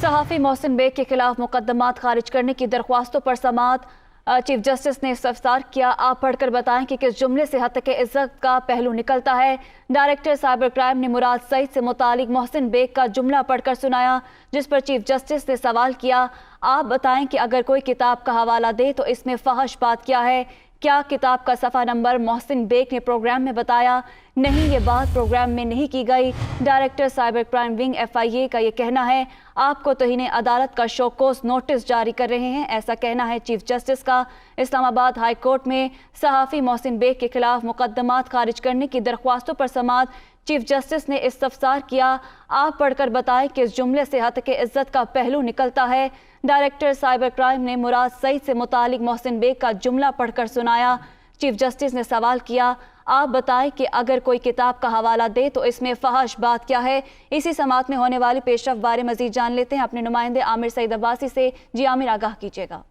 सहाफ़ी मोहसिन बेग के खिलाफ मुकदमात खारिज करने की दरख्वास्तों पर समाअत चीफ जस्टिस ने इस्तफसार किया। आप पढ़कर बताएं कि किस जुमले से हत्या इज्जत का पहलू निकलता है। डायरेक्टर साइबर क्राइम ने मुराद सईद से मुतालिक मोहसिन बेग का जुमला पढ़कर सुनाया, जिस पर चीफ जस्टिस ने सवाल किया, आप बताएं कि अगर कोई किताब का हवाला दे तो इसमें फहश बात क्या है? क्या किताब का सफ़ा नंबर मोहसिन बेग ने प्रोग्राम में बताया? नहीं, ये बात प्रोग्राम में नहीं की गई। Director cyber crime wing FIA का ये कहना है। आपको तौहीन अदालत का शोकोस नोटिस जारी कर रहे हैं, ऐसा कहना है चीफ जस्टिस का। इस्लामाबाद हाई कोर्ट में सहाफ़ी मोहसिन बेग के खिलाफ मुकदमात खारिज करने की दरख्वास्तों पर समाअत चीफ जस्टिस ने इस्तफसार किया। आप पढ़कर बताएं कि इस जुमले से हत्या इज्जत का पहलू निकलता है। डायरेक्टर साइबर क्राइम ने मुराद सईद से मुतालिक मोहसिन बेग का जुमला पढ़कर सुनाया। चीफ जस्टिस ने सवाल किया, आप बताएं कि अगर कोई किताब का हवाला दे तो इसमें फहश बात क्या है? इसी समाअत में होने वाली पेशरफ्त बारे मजीद जान लेते हैं अपने नुमाइंदे आमिर सईद अब्बासी से। जी आमिर, आगाह कीजिएगा।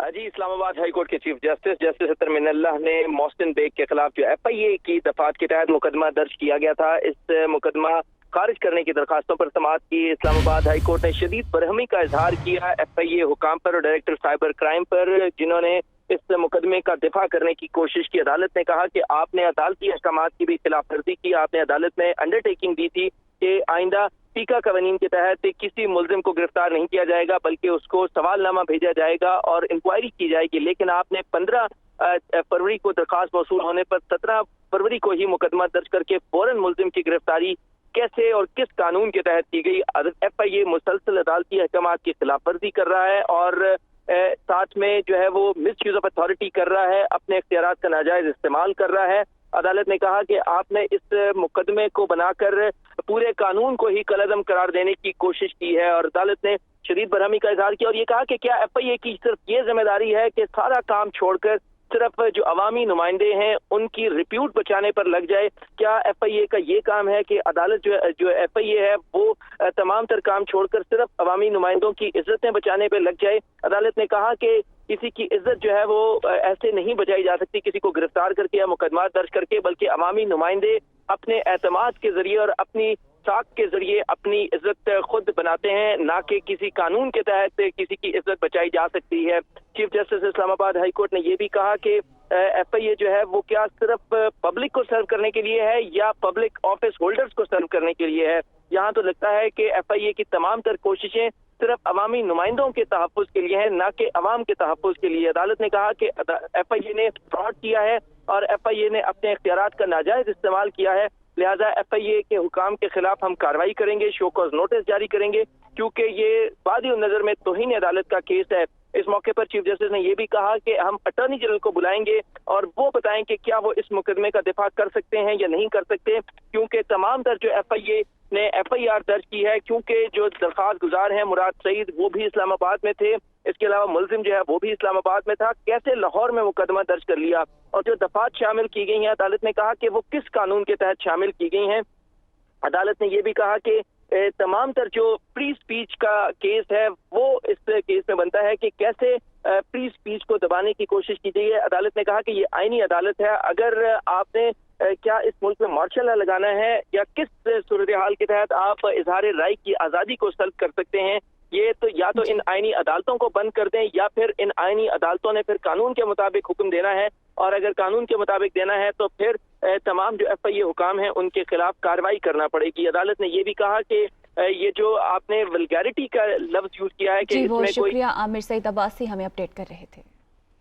जी, इस्लामाबाद हाई कोर्ट के चीफ जस्टिस अतर मिनल्लाह ने मोहसिन बेग के खिलाफ जो FIA की दफात के तहत मुकदमा दर्ज किया गया था, इस मुकदमा खारिज करने की दरखास्तों पर समाअत की। इस्लामाबाद हाई कोर्ट ने शदीद बरहमी का इजहार किया FIA हुकाम पर और डायरेक्टर साइबर क्राइम पर, जिन्होंने इस मुकदमे का दिफा करने की कोशिश की। अदालत ने कहा कि आपने अदालती अहकामात की भी खिलाफ वर्जी की। आपने अदालत में अंडरटेकिंग दी थी कि आइंदा पीका कवानीन के तहत किसी मुलजिम को गिरफ्तार नहीं किया जाएगा, बल्कि उसको सवालनामा भेजा जाएगा और इंक्वायरी की जाएगी। लेकिन आपने 15 फरवरी को दरखास्त मौसूल होने पर 17 फरवरी को ही मुकदमा दर्ज करके फौरन मुलजिम की गिरफ्तारी कैसे और किस कानून के तहत की गई? FIA मुसलसल अदालती अहकामात की खिलाफ वर्जी कर रहा है और साथ में जो है वो मिसयूज ऑफ अथॉरिटी कर रहा है, अपने इख्तियारात का नाजायज इस्तेमाल कर रहा है। अदालत ने कहा कि आपने इस मुकदमे को बनाकर पूरे कानून को ही कलअदम करार देने की कोशिश की है और अदालत ने शदीद बरहमी का इजहार किया और ये कहा कि क्या FIA की सिर्फ ये जिम्मेदारी है कि सारा काम छोड़कर सिर्फ जो अवामी नुमाइंदे हैं उनकी रिप्यूट बचाने पर लग जाए? क्या FIA का ये काम है कि अदालत जो FIA है वो तमाम तर काम छोड़कर सिर्फ अवामी नुमाइंदों की इज्जतें बचाने पर लग जाए? अदालत ने कहा कि किसी की इज्जत जो है वो ऐसे नहीं बचाई जा सकती किसी को गिरफ्तार करके या मुकदमा दर्ज करके, बल्कि अवामी नुमाइंदे अपने एतमाद के जरिए और अपनी साख के जरिए अपनी इज्जत खुद बनाते हैं, ना कि किसी कानून के तहत किसी की इज्जत बचाई जा सकती है। Chief justice Islamabad high court ने यह भी कहा कि FIA जो है वो क्या सिर्फ पब्लिक को सर्व करने के लिए है या पब्लिक ऑफिस होल्डर्स को सर्व करने के लिए है? यहाँ तो लगता है कि FIA की तमाम तर कोशिशें सिर्फ अवामी नुमाइंदों के तहफ़्फ़ुज़ के लिए है, ना कि अवाम के तहफ़्फ़ुज़ के लिए। अदालत ने कहा कि FIA ने फ्रॉड किया है और FIA ने अपने इख्तियारात का नाजायज इस्तेमाल किया है, लिहाजा FIA के हुकाम के खिलाफ हम कार्रवाई करेंगे, शो कॉज नोटिस जारी करेंगे, क्योंकि ये वादी नजर में तौहीन अदालत का केस है। इस मौके पर चीफ जस्टिस ने यह भी कहा कि हम अटॉर्नी जनरल को बुलाएंगे और वो बताएं कि क्या वो इस मुकदमे का दिफा कर सकते हैं या नहीं कर सकते, क्योंकि तमाम तर जो FIA ने FIR दर्ज की है, क्योंकि जो दरखास्त गुजार हैं मुराद सईद वो भी इस्लामाबाद में थे, इसके अलावा मुलजिम जो है वो भी इस्लामाबाद में था, कैसे लाहौर में मुकदमा दर्ज कर लिया? और जो दफात शामिल की गई हैं, अदालत ने कहा कि वो किस कानून के तहत शामिल की गई हैं। अदालत ने यह भी कहा कि तमाम तर जो प्री स्पीच का केस है वो इस केस में बनता है कि कैसे प्री स्पीच को दबाने की कोशिश की गई है। अदालत ने कहा कि ये आईनी अदालत है, अगर आपने क्या इस मुल्क में मार्शल लॉ लगाना है या किस सूरत हाल के तहत आप इजहार राय की आज़ादी को सल्ब कर सकते हैं, ये तो या तो इन आईनी अदालतों को बंद कर दें या फिर इन आईनी अदालतों ने फिर कानून के मुताबिक हुक्म देना है, और अगर कानून के मुताबिक देना है तो फिर तमाम जो FIA हुकाम हैं उनके खिलाफ कार्रवाई करना पड़ेगी। अदालत ने ये भी कहा कि ये जो आपने वल्गैरिटी का लफ्ज यूज किया है कि जी, इसमें शुक्रिया आमिर सईद अब्बासी हमें अपडेट कर रहे थे।